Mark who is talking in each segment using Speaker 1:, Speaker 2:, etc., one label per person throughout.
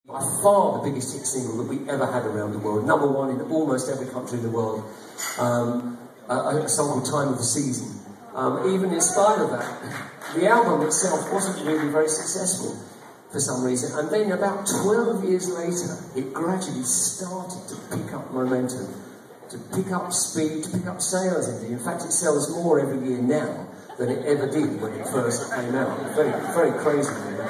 Speaker 1: By far the biggest hit single that we ever had around the world, #1 in almost every country in the world, a song called Time of the Season. Even in spite of that, the album itself wasn't really very successful for some reason, and then about 12 years later, it gradually started to pick up momentum, to pick up speed, to pick up sales indeed. In fact, it sells more every year now than it ever did when it first came out. Very, very crazy, really.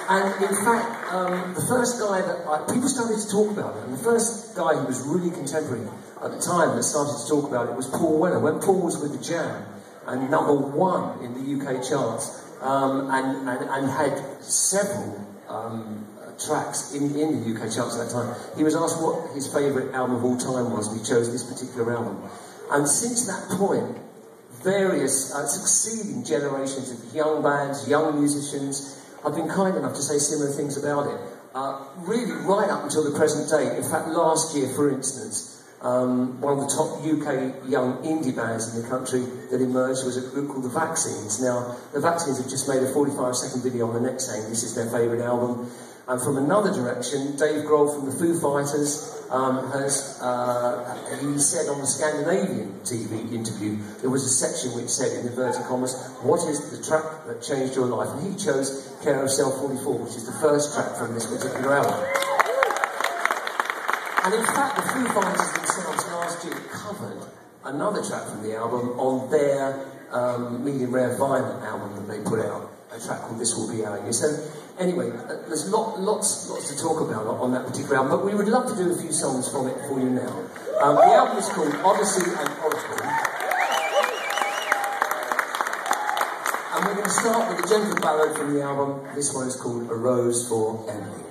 Speaker 1: And in fact, the first guy that people started to talk about it, and the first guy who was really contemporary at the time that started to talk about it was Paul Weller. When Paul was with the Jam and #1 in the UK charts, and had several tracks in the UK charts at that time, he was asked what his favourite album of all time was, and he chose this particular album. And since that point, various succeeding generations of young bands, young musicians, have been kind enough to say similar things about it, really right up until the present day. In fact, last year, for instance, one of the top UK young indie bands in the country that emerged was a group called The Vaccines. Now, The Vaccines have just made a 45-second video on the net saying this is their favourite album. And from another direction, Dave Grohl from the Foo Fighters he said on the Scandinavian TV interview, there was a section which said, in inverted commas, what is the track that changed your life? And he chose Carousel 44, which is the first track from this particular album. And in fact, the Foo Fighters themselves last year covered another track from the album on their medium rare vinyl album that they put out, a track called This Will Be Our Year. So anyway, there's lots to talk about on that particular album, but we would love to do a few songs from it for you now. The album is called Odyssey and Oracle. And we're going to start with a gentle ballad from the album. This one is called A Rose for Emily.